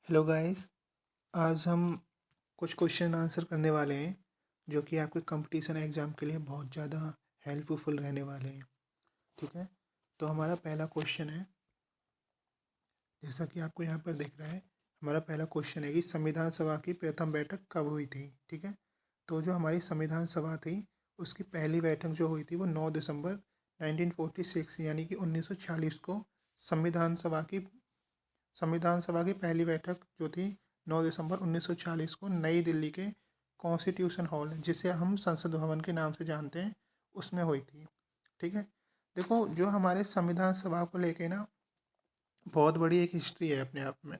Hello guys. आज हम कुछ क्वेश्चन आंसर करने वाले हैं जो कि आपके कंपटीशन एग्ज़ाम के लिए बहुत ज़्यादा हेल्पफुल रहने वाले हैं। ठीक है, तो हमारा पहला क्वेश्चन है, जैसा कि आपको यहाँ पर दिख रहा है। हमारा पहला क्वेश्चन है कि संविधान सभा की प्रथम बैठक कब हुई थी। ठीक है, तो जो हमारी संविधान सभा थी उसकी पहली बैठक जो हुई थी वो 9 दिसंबर 1946 यानी कि 1946 को संविधान सभा की पहली बैठक जो थी 9 दिसंबर 1940 को नई दिल्ली के कॉन्स्टिट्यूशन हॉल, जिसे हम संसद भवन के नाम से जानते हैं, उसमें हुई थी। ठीक है, देखो जो हमारे संविधान सभा को लेके ना बहुत बड़ी एक हिस्ट्री है अपने आप में।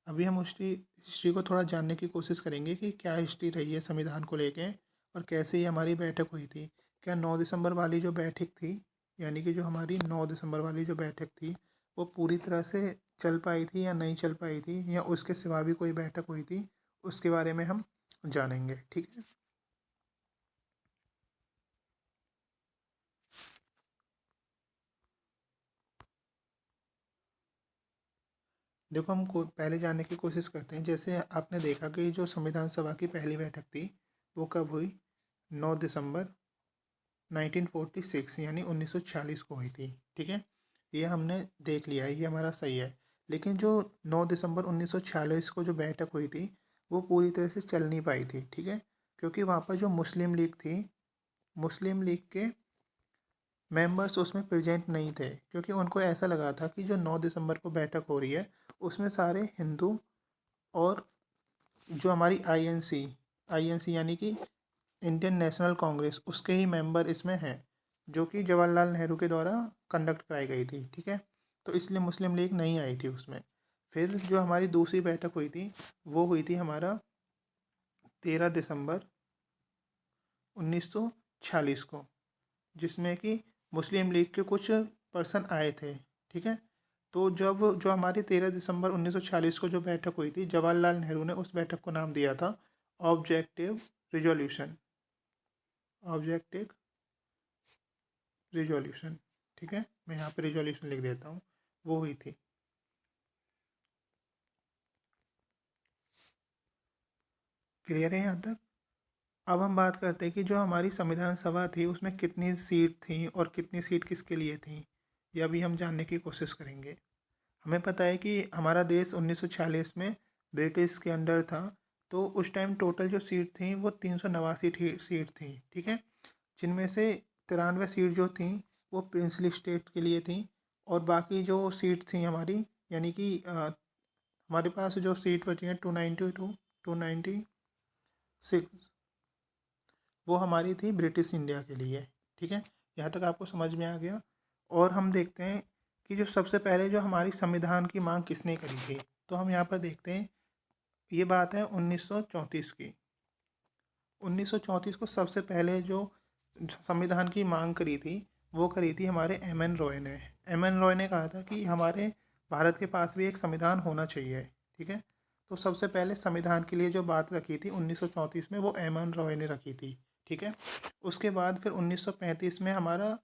अभी हम उस हिस्ट्री को थोड़ा जानने की कोशिश करेंगे कि क्या हिस्ट्री रही है संविधान को लेके और कैसे ये हमारी बैठक हुई थी। क्या 9 दिसंबर वाली जो बैठक थी, यानी कि जो हमारी 9 दिसंबर वाली जो बैठक थी वो पूरी तरह से चल पाई थी या नहीं चल पाई थी, या उसके सिवा भी कोई बैठक हुई थी, उसके बारे में हम जानेंगे। ठीक है, देखो हम पहले जानने की कोशिश करते हैं। जैसे आपने देखा कि जो संविधान सभा की पहली बैठक थी वो कब हुई, 9 दिसंबर 1946 यानी 1946 को हुई थी। ठीक है, ये हमने देख लिया है, ये हमारा सही है। लेकिन जो 9 दिसंबर 1946 को जो बैठक हुई थी वो पूरी तरह से चल नहीं पाई थी। ठीक है, क्योंकि वहाँ पर जो मुस्लिम लीग थी, मुस्लिम लीग के मेंबर्स उसमें प्रेजेंट नहीं थे, क्योंकि उनको ऐसा लगा था कि जो 9 दिसंबर को बैठक हो रही है उसमें सारे हिंदू और जो हमारी आईएनसी यानी कि इंडियन नेशनल कांग्रेस, उसके ही मेंबर इसमें हैं, जो कि जवाहरलाल नेहरू के द्वारा कंडक्ट कराई गई थी। ठीक है, तो इसलिए मुस्लिम लीग नहीं आई थी उसमें। फिर जो हमारी दूसरी बैठक हुई थी वो हुई थी हमारा 13 दिसंबर 1946 को, जिसमें कि मुस्लिम लीग के कुछ पर्सन आए थे। ठीक है, तो जब जो हमारी 13 दिसंबर 1940 को जो बैठक हुई थी, जवाहरलाल नेहरू ने उस बैठक को नाम दिया था ऑब्जेक्टिव रिजोल्यूशन, ऑब्जेक्टिव रिजोल्यूशन। ठीक है, मैं यहाँ पे रिजोल्यूशन लिख देता हूँ, वो हुई थी। क्लियर है यहाँ तक। अब हम बात करते हैं कि जो हमारी संविधान सभा थी उसमें कितनी सीट थी और कितनी सीट किसके लिए थी, यह भी हम जानने की कोशिश करेंगे। हमें पता है कि हमारा देश 1946 में ब्रिटिश के अंडर था, तो उस टाइम टोटल जो सीट थी वो 389 सीट थी। ठीक है, जिनमें से 93 सीट जो थी वो प्रिंसली स्टेट के लिए थी, और बाकी जो सीट थी हमारी, यानी कि हमारे पास जो सीट बची हैं 296 वो हमारी थी ब्रिटिश इंडिया के लिए। ठीक है, यहाँ तक आपको समझ में आ गया। और हम देखते हैं कि जो सबसे पहले जो हमारी संविधान की मांग किसने करी थी, तो हम यहाँ पर देखते हैं, ये बात है 1934 की। 1934 को सबसे पहले जो संविधान की मांग करी थी वो करी थी हमारे एम एन रॉय ने। एम एन रॉय ने कहा था कि हमारे भारत के पास भी एक संविधान होना चाहिए। ठीक है, तो सबसे पहले संविधान के लिए जो बात रखी थी 1934 में वो एम एन रॉय ने रखी थी। ठीक है, उसके बाद फिर 1935 में हमारा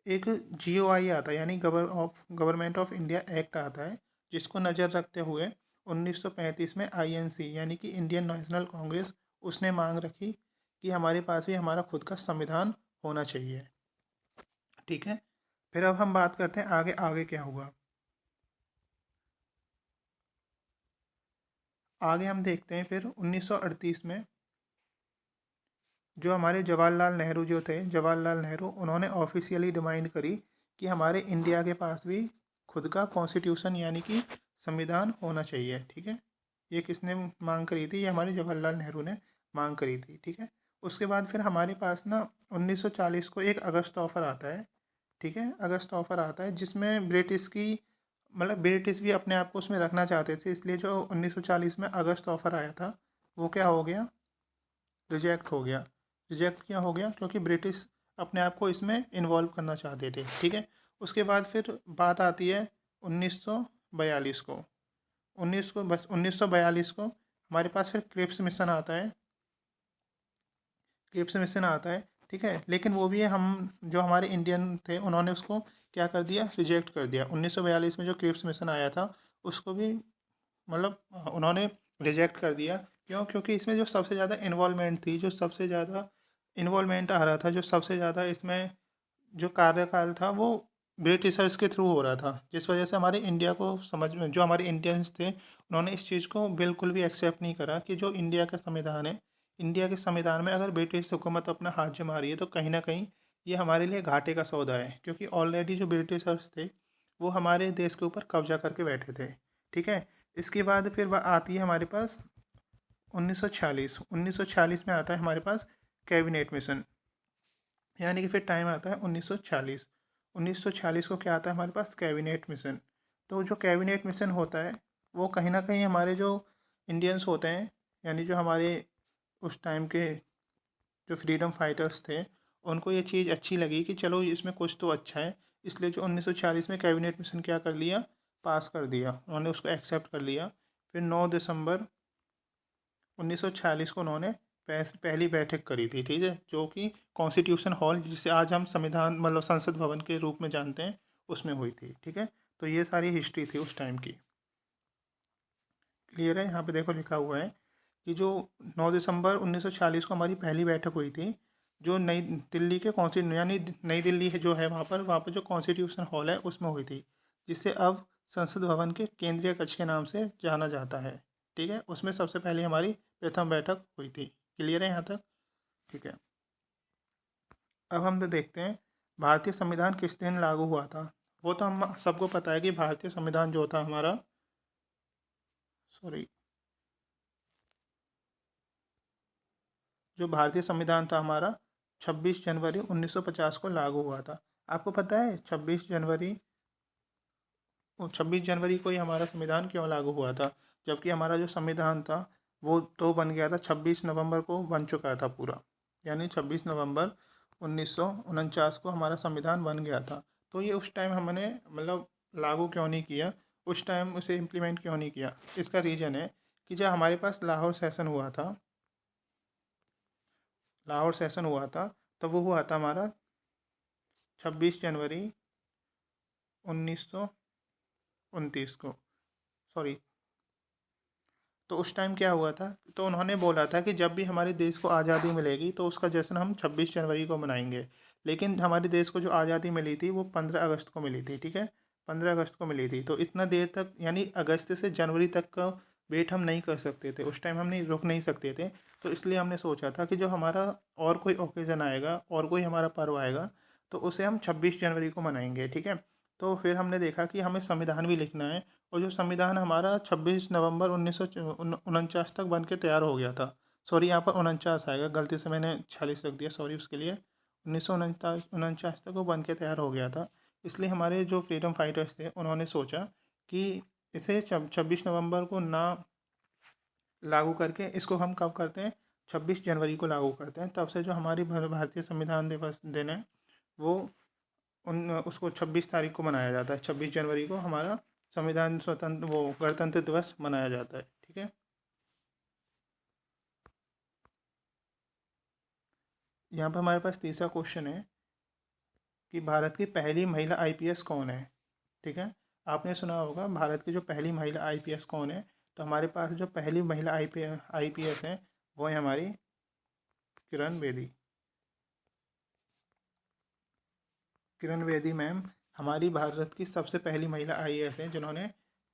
एक GOI आता है, यानी गवर्नमेंट ऑफ इंडिया एक्ट आता है, जिसको नज़र रखते हुए 1935 में INC यानी कि इंडियन नेशनल कांग्रेस, उसने मांग रखी कि हमारे पास भी हमारा खुद का संविधान होना चाहिए। ठीक है, फिर अब हम बात करते हैं आगे आगे क्या हुआ। आगे हम देखते हैं फिर 1938 में जो हमारे जवाहरलाल नेहरू जो थे, जवाहरलाल नेहरू, उन्होंने ऑफिशियली डिमांड करी कि हमारे इंडिया के पास भी खुद का कॉन्स्टिट्यूशन यानी कि संविधान होना चाहिए। ठीक है, ये किसने मांग करी थी, ये हमारे जवाहरलाल नेहरू ने मांग करी थी। ठीक है, उसके बाद फिर हमारे पास ना 1940 को एक अगस्त ऑफर आता है। ठीक है, अगस्त ऑफर आता है जिसमें ब्रिटिश की, मतलब ब्रिटिश भी अपने आप को उसमें रखना चाहते थे, इसलिए जो 1940 में अगस्त ऑफर आया था वो क्या हो गया, रिजेक्ट हो गया। रिजेक्ट क्या हो गया, क्योंकि ब्रिटिश अपने आप को इसमें इन्वॉल्व करना चाहते थे। ठीक है, उसके बाद फिर बात आती है 1942 को। 1942 को हमारे पास फिर क्रिप्स मिशन आता है, क्रिप्स मिशन आता है। ठीक है, लेकिन वो भी हम जो हमारे इंडियन थे उन्होंने उसको क्या कर दिया, रिजेक्ट कर दिया। 1942 में जो क्रिप्स मिशन आया था उसको भी मतलब उन्होंने रिजेक्ट कर दिया। क्यों? क्योंकि इसमें जो सबसे ज़्यादा इन्वॉल्वमेंट थी, जो सबसे ज़्यादा इन्वॉल्वमेंट आ रहा था, जो सबसे ज़्यादा इसमें जो कार्यकाल था वो ब्रिटिशर्स के थ्रू हो रहा था, जिस वजह से हमारे इंडिया को समझ में, जो हमारे इंडियंस थे उन्होंने इस चीज़ को बिल्कुल भी एक्सेप्ट नहीं करा कि जो इंडिया का संविधान है, इंडिया के संविधान में अगर ब्रिटिश हुकूमत अपना हाथ जमा रही है तो कहीं ना कहीं ये हमारे लिए घाटे का सौदा है, क्योंकि ऑलरेडी जो ब्रिटिशर्स थे वो हमारे देश के ऊपर कब्जा करके बैठे थे। ठीक है। इसके बाद फिर आती है हमारे पास 1946 में आता है हमारे पास कैबिनेट मिशन, यानी कि फिर टाइम आता है 1940। 1940 को क्या आता है हमारे पास? Cabinet mission. तो जो कैबिनेट मिशन होता है वो कहीं ना कहीं हमारे जो इंडियंस होते हैं, यानी जो हमारे उस टाइम के जो फ्रीडम फाइटर्स थे, उनको ये चीज़ अच्छी लगी कि चलो इसमें कुछ तो अच्छा है, इसलिए जो 1940 में कैबिनेट मिशन क्या कर लिया, पास कर दिया, उन्होंने उसको एक्सेप्ट कर लिया। फिर 9 दिसंबर 1946 को उन्होंने पहली बैठक करी थी, ठीक है, जो कि कॉन्स्टिट्यूशन हॉल, जिसे आज हम संविधान मतलब संसद भवन के रूप में जानते हैं, उसमें हुई थी। ठीक है। तो ये सारी हिस्ट्री थी उस टाइम की। क्लियर है? यहाँ पे देखो लिखा हुआ है कि जो 9 दिसंबर 1940 को हमारी पहली बैठक हुई थी, जो नई दिल्ली के कॉन्स्टिट्यूशन यानी नई दिल्ली है जो है, वहाँ पर जो कॉन्स्टिट्यूशन हॉल है उसमें हुई थी, जिसे अब संसद भवन के केंद्रीय कक्ष के नाम से जाना जाता है। ठीक है। उसमें सबसे पहले हमारी प्रथम बैठक हुई थी। क्लियर है यहाँ तक? ठीक है। अब हम तो देखते हैं भारतीय संविधान किस दिन लागू हुआ था। वो तो हम सबको पता है कि भारतीय संविधान जो था हमारा, सॉरी, जो भारतीय संविधान था हमारा 26 जनवरी 1950 को लागू हुआ था। आपको पता है 26 जनवरी को ही हमारा संविधान क्यों लागू हुआ था? जबकि हमारा जो संविधान था वो तो बन गया था 26 नवंबर को, बन चुका था पूरा, यानी 26 नवंबर 1949 को हमारा संविधान बन गया था। तो ये उस टाइम हमने मतलब लागू क्यों नहीं किया, उस टाइम उसे इम्प्लीमेंट क्यों नहीं किया? इसका रीज़न है कि जब हमारे पास लाहौर सेशन हुआ था, लाहौर सेशन हुआ था, तो वो हुआ था हमारा 26 जनवरी 1929 को, सॉरी। तो उस टाइम क्या हुआ था, तो उन्होंने बोला था कि जब भी हमारे देश को आज़ादी मिलेगी तो उसका जश्न हम 26 जनवरी को मनाएंगे। लेकिन हमारे देश को जो आज़ादी मिली थी वो 15 अगस्त को मिली थी। ठीक है। 15 अगस्त को मिली थी, तो इतना देर तक यानी अगस्त से जनवरी तक का वेट हम नहीं कर सकते थे, उस टाइम हम नहीं रुक नहीं सकते थे। तो इसलिए हमने सोचा था कि जो हमारा और कोई ओकेज़न आएगा और कोई हमारा पर्व आएगा तो उसे हम 26 जनवरी को मनाएंगे। ठीक है। तो फिर हमने देखा कि हमें संविधान भी लिखना है, और जो संविधान हमारा 26 नवंबर 1949 तक बन के तैयार हो गया था। सॉरी, यहाँ पर 49 आएगा, गलती से मैंने 46 रख दिया, सॉरी उसके लिए। 1949 तक वो बन के तैयार हो गया था। इसलिए हमारे जो फ्रीडम फाइटर्स थे उन्होंने सोचा कि इसे 26 नवंबर को ना लागू करके इसको हम कब करते हैं, 26 जनवरी को लागू करते हैं। तब से जो हमारी भारतीय संविधान दिवस दिन है वो उसको 26 तारीख को मनाया जाता है। 26 जनवरी को हमारा संविधान स्वतंत्र वो गणतंत्र दिवस मनाया जाता है। ठीक है। यहाँ पर हमारे पास तीसरा क्वेश्चन है कि भारत की पहली महिला आईपीएस कौन है? ठीक है। आपने सुना होगा भारत की जो पहली महिला आईपीएस कौन है, तो हमारे पास जो पहली महिला आईपीएस है वो है हमारी किरण बेदी। किरण बेदी मैम हमारी भारत की सबसे पहली महिला आईएएस है, जिन्होंने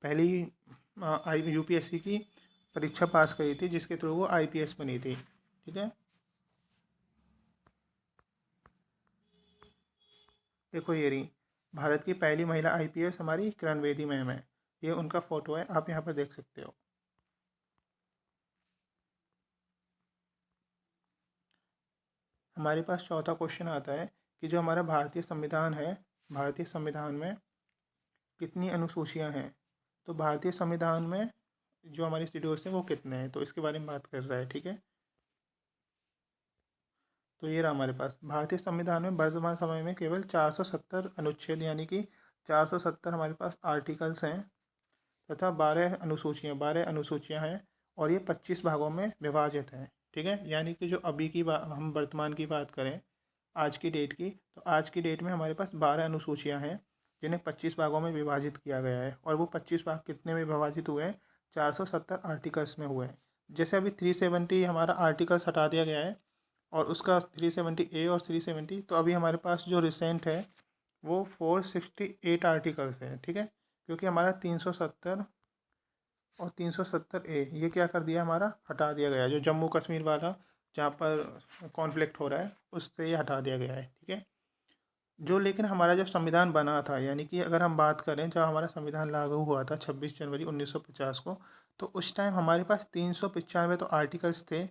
पहली यूपीएससी की परीक्षा पास करी थी, जिसके थ्रू वो आईपीएस बनी थी। ठीक है। देखो ये रही भारत की पहली महिला आईपीएस हमारी किरण बेदी मैम है। ये उनका फ़ोटो है, आप यहाँ पर देख सकते हो। हमारे पास चौथा क्वेश्चन आता है कि जो हमारा भारतीय संविधान है, भारतीय संविधान में कितनी अनुसूचियाँ हैं? तो भारतीय संविधान में जो हमारी शेड्यूल्स हैं वो कितने हैं, तो इसके बारे में बात कर रहा है। ठीक है। तो ये रहा हमारे पास भारतीय संविधान में वर्तमान समय में केवल 470 अनुच्छेद यानी कि 470 हमारे पास आर्टिकल्स हैं, तथा 12 अनुसूचियाँ हैं, और ये 25 भागों में विभाजित हैं। ठीक है। यानी कि जो अभी की हम वर्तमान की बात करें, आज की डेट की, तो आज की डेट में हमारे पास 12 अनुसूचियाँ हैं, जिन्हें 25 भागों में विभाजित किया गया है। और वो 25 भाग कितने में विभाजित हुए हैं? 470 आर्टिकल्स में हुए हैं। जैसे अभी 370 हमारा आर्टिकल्स हटा दिया गया है और उसका 370A और 370, तो अभी हमारे पास जो रिसेंट है वो 468 आर्टिकल्स है, ठीक है। क्योंकि हमारा 370 और 370A ये क्या कर दिया, हमारा हटा दिया गया है। जो जम्मू कश्मीर वाला जहाँ पर कॉन्फ्लिक्ट हो रहा है उससे ये हटा दिया गया है, ठीक है। जो लेकिन हमारा जब संविधान बना था, यानी कि अगर हम बात करें जब हमारा संविधान लागू हुआ था 26 जनवरी 1950 को, तो उस टाइम हमारे पास 395 तो आर्टिकल्स थे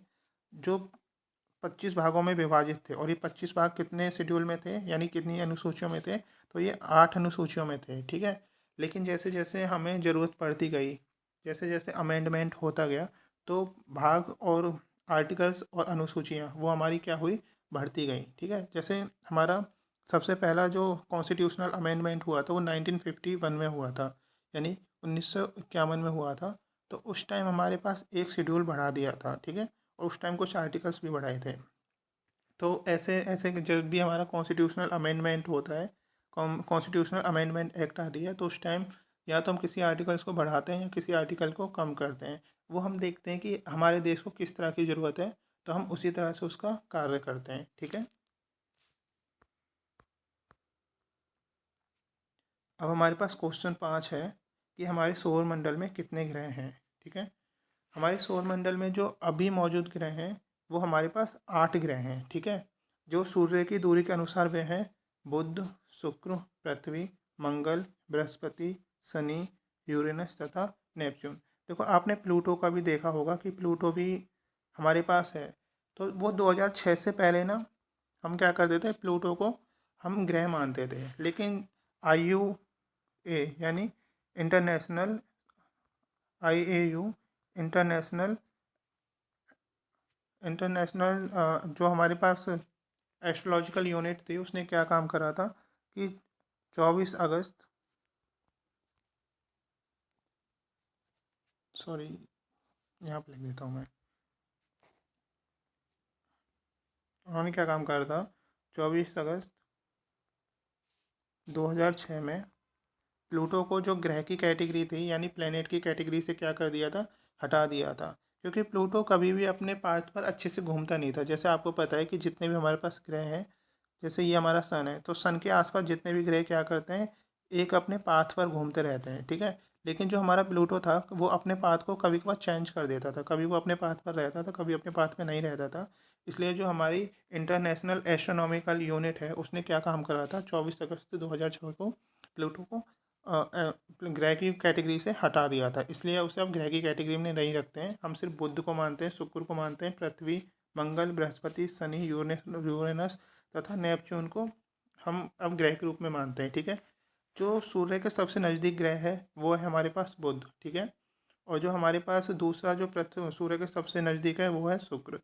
जो 25 भागों में विभाजित थे। और ये 25 भाग कितने शेड्यूल में थे, यानी कितनी अनुसूचियों में थे, तो ये 8 अनुसूचियों में थे, ठीक है। लेकिन जैसे जैसे हमें ज़रूरत पड़ती गई, जैसे जैसे अमेंडमेंट होता गया, तो भाग और आर्टिकल्स और अनुसूचियाँ वो हमारी क्या हुई, बढ़ती गई, ठीक है। जैसे हमारा सबसे पहला जो कॉन्स्टिट्यूशनल अमेंडमेंट हुआ था वो 1951 में हुआ था, यानी 1951 में हुआ था। तो उस टाइम हमारे पास एक शेड्यूल बढ़ा दिया था, ठीक है। और उस टाइम कुछ आर्टिकल्स भी बढ़ाए थे। तो ऐसे ऐसे जब भी हमारा कॉन्स्टिट्यूशनल अमेंडमेंट होता है, कॉन्स्टिट्यूशनल अमेंडमेंट एक्ट आती है, तो उस टाइम या तो हम किसी आर्टिकल्स को बढ़ाते हैं या किसी आर्टिकल को कम करते हैं। वो हम देखते हैं कि हमारे देश को किस तरह की ज़रूरत है, तो हम उसी तरह से उसका कार्य करते हैं, ठीक है। अब हमारे पास क्वेश्चन 5 है कि हमारे सौर मंडल में कितने ग्रह हैं, ठीक है। हमारे सौर मंडल में जो अभी मौजूद ग्रह हैं वो हमारे पास 8 ग्रह हैं, ठीक है। जो सूर्य की दूरी के अनुसार वे हैं बुध, शुक्र, पृथ्वी, मंगल, बृहस्पति, शनि, यूरेनस तथा नेपच्यून। देखो आपने प्लूटो का भी देखा होगा कि प्लूटो भी हमारे पास है। तो वो 2006 से पहले ना हम क्या करते थे, प्लूटो को हम ग्रह मानते थे। लेकिन IUA यानी इंटरनेशनल IAU इंटरनेशनल इंटरनेशनल जो हमारे पास एस्ट्रोलॉजिकल यूनिट थी, उसने क्या काम करा था कि 24 अगस्त, सॉरी यहाँ पे लिख देता हूँ मैं, उन्होंने क्या काम करा था 24 अगस्त 2006 में प्लूटो को जो ग्रह की कैटेगरी थी, यानी प्लेनेट की कैटेगरी से क्या कर दिया था, हटा दिया था। क्योंकि प्लूटो कभी भी अपने पाथ पर अच्छे से घूमता नहीं था। जैसे आपको पता है कि जितने भी हमारे पास ग्रह हैं, जैसे ये हमारा सन है, तो सन के आसपास जितने भी ग्रह क्या करते हैं, एक अपने पाथ पर घूमते रहते हैं, ठीक है। लेकिन जो हमारा प्लूटो था वो अपने पाथ को कभी कभार चेंज कर देता था, कभी वो अपने पाथ पर रहता था, कभी अपने पाथ में नहीं रहता था। इसलिए जो हमारी इंटरनेशनल एस्ट्रोनॉमिकल यूनिट है उसने क्या काम करा था, 24 अगस्त 2006 को प्लूटो को ग्रह की कैटेगरी से हटा दिया था। इसलिए उसे अब ग्रह की कैटेगरी में नहीं रखते हैं। हम सिर्फ बुध को मानते हैं, शुक्र को मानते हैं, पृथ्वी, मंगल, बृहस्पति, शनि, यूरेनस तथा नेपच्यून को हम अब ग्रह के रूप में मानते हैं, ठीक है। जो सूर्य के सबसे नज़दीक ग्रह है वो है हमारे पास बुध, ठीक है। और जो हमारे पास दूसरा जो पृथ्वी सूर्य के सबसे नज़दीक है वो है शुक्र।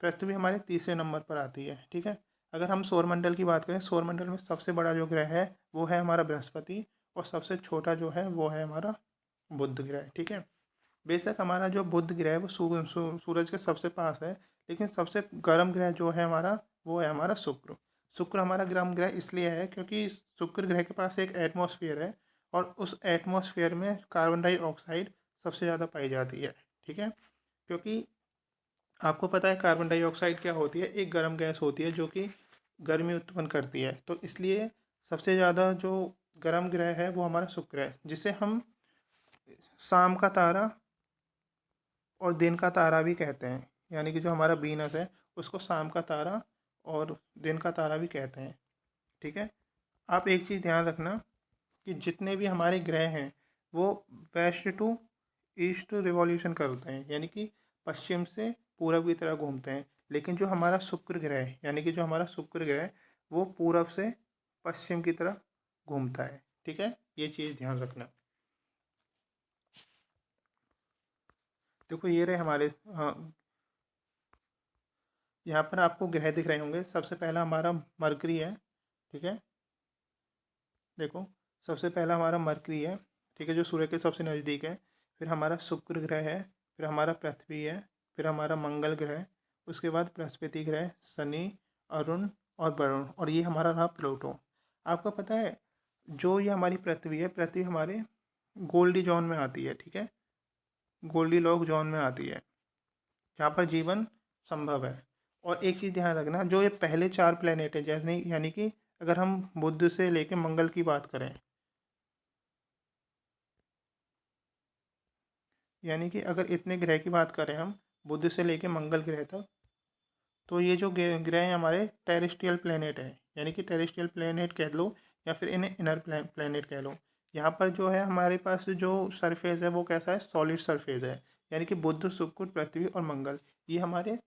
पृथ्वी हमारे तीसरे नंबर पर आती है, ठीक है। अगर हम सौरमंडल की बात करें, सौरमंडल में सबसे बड़ा जो ग्रह है वो है हमारा बृहस्पति, और सबसे छोटा जो है वो है हमारा बुध ग्रह, ठीक है। बेशक हमारा जो बुध ग्रह है वो सूरज के सबसे पास है, लेकिन सबसे गर्म ग्रह जो है हमारा वो है हमारा शुक्र। शुक्र हमारा गर्म ग्रह इसलिए है क्योंकि शुक्र ग्रह के पास एक एटमॉस्फेयर है, और उस एटमॉस्फेयर में कार्बन डाइऑक्साइड सबसे ज़्यादा पाई जाती है, ठीक है। क्योंकि आपको पता है कार्बन डाइऑक्साइड क्या होती है, एक गर्म गैस होती है जो कि गर्मी उत्पन्न करती है। तो इसलिए सबसे ज़्यादा जो गर्म ग्रह है वो हमारा शुक्र है, जिसे हम शाम का तारा और दिन का तारा भी कहते हैं। यानी कि जो हमारा वीनस है उसको शाम का तारा और दिन का तारा भी कहते हैं, ठीक है। आप एक चीज़ ध्यान रखना कि जितने भी हमारे ग्रह हैं वो वेस्ट टू ईस्ट रिवॉल्यूशन करते हैं, यानी कि पश्चिम से पूरब की तरह घूमते हैं। लेकिन जो हमारा शुक्र ग्रह है, यानी कि जो हमारा शुक्र ग्रह है वो पूरब से पश्चिम की तरफ घूमता है, ठीक है। ये चीज़ ध्यान रखना। देखो ये रहे हमारे यहाँ पर आपको ग्रह दिख रहे होंगे। सबसे पहला हमारा मरकरी है, ठीक है। देखो सबसे पहला हमारा मरकरी है, ठीक है, जो सूर्य के सबसे नज़दीक है। फिर हमारा शुक्र ग्रह है, फिर हमारा पृथ्वी है, फिर हमारा मंगल ग्रह, उसके बाद बृहस्पति ग्रह, शनि, अरुण और वरुण, और ये हमारा रहा प्लूटो। आपको पता है जो ये हमारी पृथ्वी है, पृथ्वी हमारे गोल्डी जोन में आती है, ठीक है। गोल्डीलॉक जोन में आती है, जहाँ पर जीवन संभव है। और एक चीज़ ध्यान रखना, जो ये पहले 4 प्लेनेट है, जैसे यानी कि अगर हम बुध से लेके मंगल की बात करें, यानी कि अगर इतने ग्रह की बात करें हम बुध से लेके मंगल ग्रह तक, तो ये जो ग्रह हैं हमारे टेरेस्ट्रियल प्लेनेट है, यानी कि टेरेस्ट्रियल प्लेनेट कह लो या फिर इन्हें इनर प्लेनेट कह लो। यहाँ पर जो है हमारे पास जो सरफेस है वो कैसा है, सॉलिड सरफेस है। यानी कि बुध, शुक्र, पृथ्वी और मंगल, ये हमारे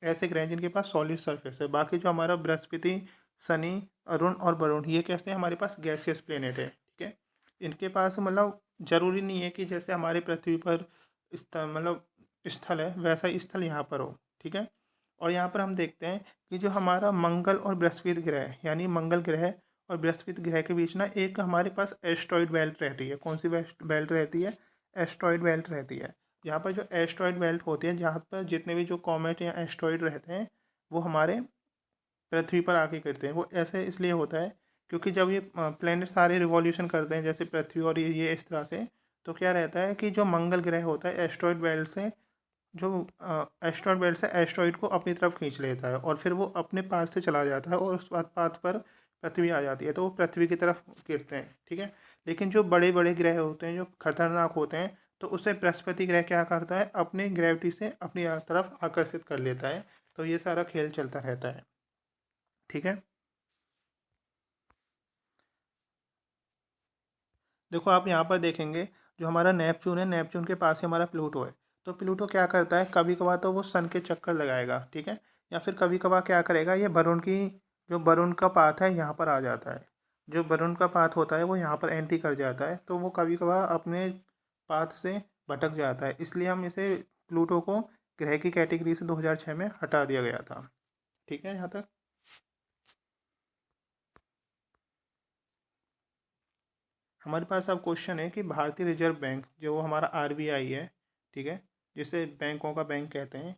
ऐसे ग्रह हैं जिनके पास सॉलिड सरफेस है। बाकी जो हमारा बृहस्पति, शनि, अरुण और वरुण, ये कैसे हैं, हमारे पास गैसियस प्लेनेट है। ठीक है, इनके पास मतलब ज़रूरी नहीं है कि जैसे हमारे पृथ्वी पर मतलब स्थल है वैसा ही स्थल यहाँ पर हो। ठीक है, और यहाँ पर हम देखते हैं कि जो हमारा मंगल और बृहस्पति ग्रह है, यानी मंगल ग्रह और बृहस्पति ग्रह के बीच ना एक हमारे पास एस्ट्रॉइड बेल्ट रहती है। कौन सी बेल्ट रहती है, एस्ट्रॉइड बेल्ट रहती है। यहाँ पर जो एस्ट्रॉइड बेल्ट होती है, जहाँ पर जितने भी जो कॉमेट या एस्ट्रॉइड रहते हैं वो हमारे पृथ्वी पर आके गिरते हैं। वो ऐसे इसलिए होता है क्योंकि जब ये प्लैनेट सारे रिवॉल्यूशन करते हैं जैसे पृथ्वी और ये इस तरह से, तो क्या रहता है कि जो मंगल ग्रह होता है एस्ट्रॉइड बेल्ट से, जो एस्ट्रॉइड बेल्ट से एस्ट्रॉइड को अपनी तरफ खींच लेता है और फिर वो अपने पाथ से चला जाता है और उस पाथ पर पृथ्वी आ जाती है, तो वो पृथ्वी की तरफ गिरते हैं। ठीक है, लेकिन जो बड़े बड़े ग्रह होते हैं जो खतरनाक होते हैं, तो उसे बृहस्पति ग्रह क्या करता है, अपनी ग्रेविटी से अपनी तरफ आकर्षित कर लेता है। तो ये सारा खेल चलता रहता है। ठीक है, देखो आप यहाँ पर देखेंगे जो हमारा नेपच्यून है, नेपच्यून के पास ही हमारा प्लूटो है। तो प्लूटो क्या करता है, कभी कभार तो वो सन के चक्कर लगाएगा। ठीक है, या फिर कभी कभार क्या करेगा, ये वरुण की, जो वरुण का पाथ है यहाँ पर आ जाता है। जो वरुण का पाथ होता है वो यहाँ पर एंट्री कर जाता है, तो वो कभी कभार अपने पाथ से भटक जाता है। इसलिए हम इसे, प्लूटो को ग्रह की कैटेगरी से 2006 में हटा दिया गया था। ठीक है, यहाँ तक। हमारे पास अब क्वेश्चन है कि भारतीय रिजर्व बैंक जो हमारा आरबीआई है, ठीक है, जिसे बैंकों का बैंक कहते हैं,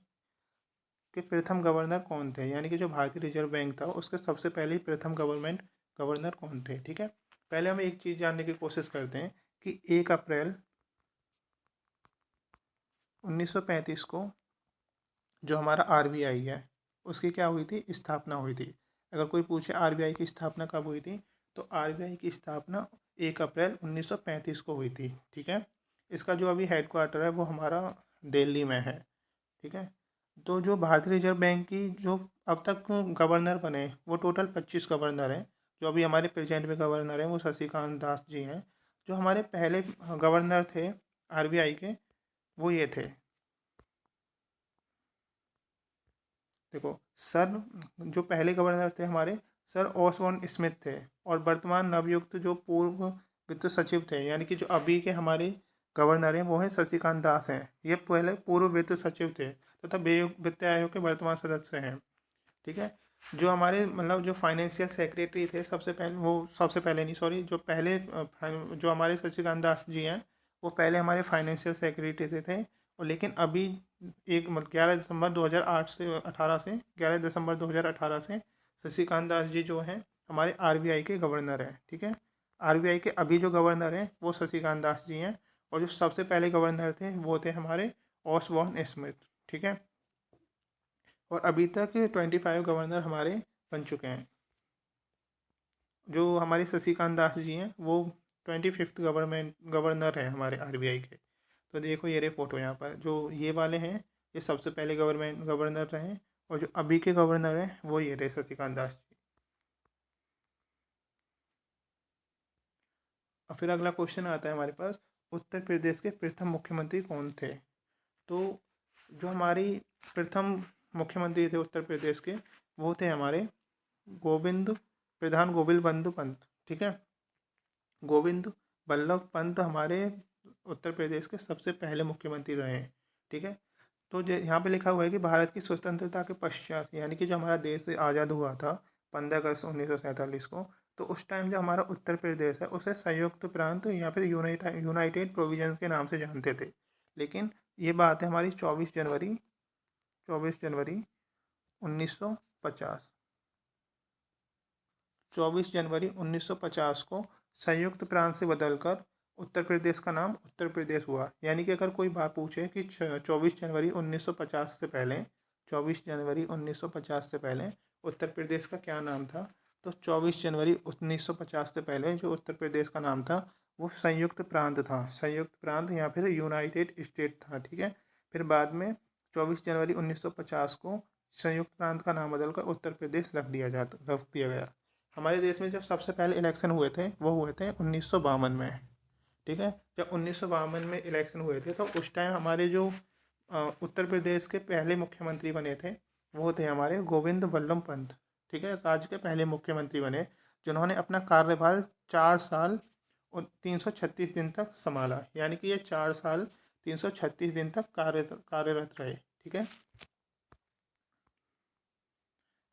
कि प्रथम गवर्नर कौन थे, यानी कि जो भारतीय रिजर्व बैंक था उसके सबसे पहले प्रथम गवर्नर कौन थे। ठीक है, पहले हम एक चीज़ जानने की कोशिश करते हैं कि 1 अप्रैल 1935 को जो हमारा आरबीआई है उसकी क्या हुई थी, स्थापना हुई थी। अगर कोई पूछे आरबीआई की स्थापना कब हुई थी, तो आरबीआई की स्थापना 1 अप्रैल 1935 को हुई थी। ठीक है, इसका जो अभी हेड क्वार्टर है वो हमारा दिल्ली में है। ठीक है, तो जो भारतीय रिजर्व बैंक की जो अब तक गवर्नर बने वो टोटल 25 गवर्नर हैं। जो अभी हमारे प्रेजेंट में गवर्नर हैं वो शशिकांत दास जी हैं। जो हमारे पहले गवर्नर थे आरबीआई के, वो ये थे, देखो सर, जो पहले गवर्नर थे हमारे, सर ओसबोर्न स्मिथ थे। और वर्तमान नवयुक्त जो पूर्व वित्त सचिव थे, यानी कि जो अभी के हमारे गवर्नर हैं वो हैं शशिकांत दास हैं। ये पहले पूर्व वित्त सचिव थे तथा वित्त आयोग के वर्तमान सदस्य हैं। ठीक है, जो हमारे मतलब जो फाइनेंशियल सेक्रेटरी थे सबसे पहले, वो सबसे पहले नहीं, सॉरी, जो पहले जो हमारे शशिकांत दास जी हैं वो पहले हमारे फाइनेंशियल सेक्रेटरी थे। और लेकिन अभी 11 दिसंबर 2008 से 18 से 11 दिसंबर 2018 से शशिकांत दास जी जो हैं हमारे आरबीआई के गवर्नर हैं। ठीक है, आरबीआई के अभी जो गवर्नर हैं वो शशिकांत दास जी हैं। और जो सबसे पहले गवर्नर थे वो थे हमारे ओसबोर्न स्मिथ। ठीक है, और अभी तक 25 गवर्नर हमारे बन चुके हैं। जो हमारे शशिकांत दास जी हैं वो 25th गवर्नर हैं हमारे आरबीआई के। तो देखो ये रहे फोटो यहाँ पर, जो ये वाले हैं ये सबसे पहले गवर्नर रहे, और जो अभी के गवर्नर हैं वो ये रहे शशिकांत दास जी। और फिर अगला क्वेश्चन आता है हमारे पास, उत्तर प्रदेश के प्रथम मुख्यमंत्री कौन थे। तो जो हमारी प्रथम मुख्यमंत्री थे उत्तर प्रदेश के, वो थे हमारे गोविंद प्रधान गोविंद बंधु पंत। ठीक है, गोविंद बल्लभ पंत हमारे उत्तर प्रदेश के सबसे पहले मुख्यमंत्री रहे हैं। ठीक है, तो यहाँ पे लिखा हुआ है कि भारत की स्वतंत्रता के पश्चात, यानी कि जो हमारा देश आज़ाद हुआ था 15 अगस्त 1947 को, तो उस टाइम जो हमारा उत्तर प्रदेश है उसे संयुक्त प्रांत या फिर यूनाइटेड प्रोविजन के नाम से जानते थे। लेकिन ये बात है हमारी 24 जनवरी 1950, 24 जनवरी 1950 को संयुक्त प्रांत से बदलकर उत्तर प्रदेश का नाम उत्तर प्रदेश हुआ। यानी कि अगर कोई बात पूछे कि 24 जनवरी 1950 से पहले, 24 जनवरी 1950 से पहले उत्तर प्रदेश का क्या नाम था, तो 24 जनवरी 1950 से पहले जो उत्तर प्रदेश का नाम था वो संयुक्त प्रांत था, संयुक्त प्रांत या फिर यूनाइटेड स्टेट था। ठीक है, फिर बाद में 24 जनवरी 1950 को संयुक्त प्रांत का नाम बदलकर उत्तर प्रदेश रख दिया गया। हमारे देश में जब सबसे पहले इलेक्शन हुए थे वो हुए थे 1952 में। ठीक है, जब 1952 में इलेक्शन हुए थे तो उस टाइम हमारे जो उत्तर प्रदेश के पहले मुख्यमंत्री बने थे वो थे हमारे गोविंद बल्लभ पंत। ठीक है, राज्य के पहले मुख्यमंत्री बने जिन्होंने अपना कार्यकाल 4 साल और 336 दिन तक संभाला। यानी कि ये 4 साल 336 दिन तक कार्यरत रहे। ठीक है,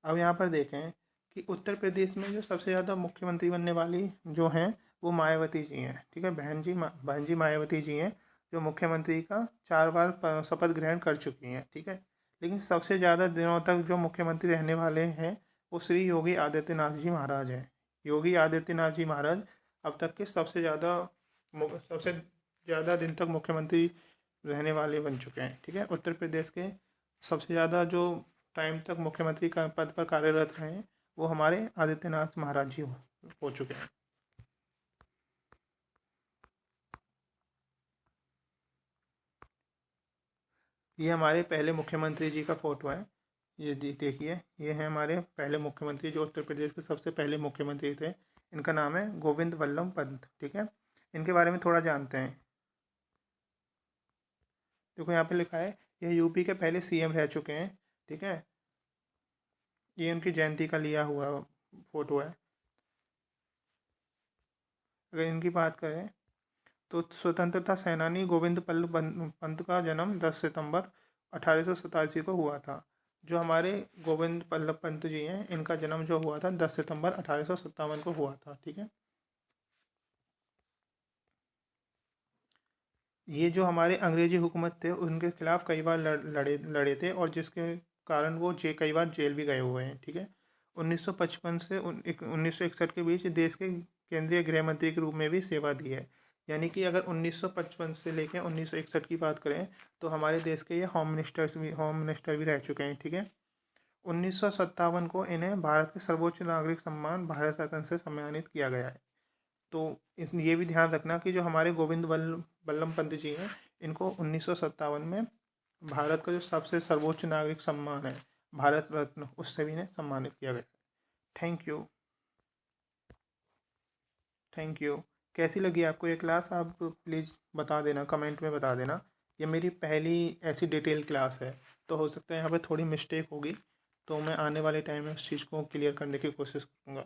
अब यहाँ पर देखें कि उत्तर प्रदेश में जो सबसे ज़्यादा मुख्यमंत्री बनने वाली जो हैं वो मायावती जी हैं। ठीक है, बहन जी मायावती जी हैं जो मुख्यमंत्री का 4 बार शपथ ग्रहण कर चुकी हैं। ठीक है, लेकिन सबसे ज़्यादा दिनों तक जो मुख्यमंत्री रहने वाले हैं वो श्री योगी आदित्यनाथ जी महाराज हैं। योगी आदित्यनाथ जी महाराज अब तक के सबसे ज़्यादा दिन तक मुख्यमंत्री रहने वाले बन चुके हैं। ठीक है, उत्तर प्रदेश के सबसे ज़्यादा जो टाइम तक मुख्यमंत्री का पद पर कार्यरत रहे हैं वो हमारे आदित्यनाथ महाराज जी हो चुके हैं। ये हमारे पहले मुख्यमंत्री जी का फ़ोटो है। ये देखिए, ये है हमारे पहले मुख्यमंत्री जो उत्तर प्रदेश के सबसे पहले मुख्यमंत्री थे। इनका नाम है गोविंद बल्लभ पंत। ठीक है, इनके बारे में थोड़ा जानते हैं। देखो यहाँ पे लिखा है ये यूपी के पहले सीएम रह चुके हैं। ठीक है, ये उनकी जयंती का लिया हुआ फ़ोटो है। अगर इनकी बात करें तो स्वतंत्रता सेनानी गोविंद बल्लभ पंत का जन्म 10 सितंबर 1887 को हुआ था। जो हमारे गोविंद बल्लभ पंत जी हैं इनका जन्म जो हुआ था 10 सितंबर 1857 को हुआ था। ठीक है, ये जो हमारे अंग्रेजी हुकूमत थे उनके खिलाफ कई बार लड़े थे और जिसके कारण वो कई बार जेल भी गए हुए हैं। ठीक है, 1955 से 1961 के बीच देश के केंद्रीय गृह मंत्री के रूप में भी सेवा दी है। यानी कि अगर 1955 से लेकर 1961 की बात करें तो हमारे देश के ये होम मिनिस्टर भी रह चुके हैं। ठीक है, 1957 को इन्हें भारत के सर्वोच्च नागरिक सम्मान भारत रत्न से सम्मानित किया गया है। तो ये भी ध्यान रखना कि जो हमारे गोविंद बल्लभ पंत जी हैं इनको 1957 में भारत का जो सबसे सर्वोच्च नागरिक सम्मान है भारत रत्न उससे भी इन्हें सम्मानित किया गया। Thank you. Thank you. कैसी लगी आपको ये क्लास, आप प्लीज़ बता देना, कमेंट में बता देना। ये मेरी पहली ऐसी डिटेल क्लास है तो हो सकता है यहाँ पे थोड़ी मिस्टेक होगी, तो मैं आने वाले टाइम में उस चीज़ को क्लियर करने की कोशिश करूँगा।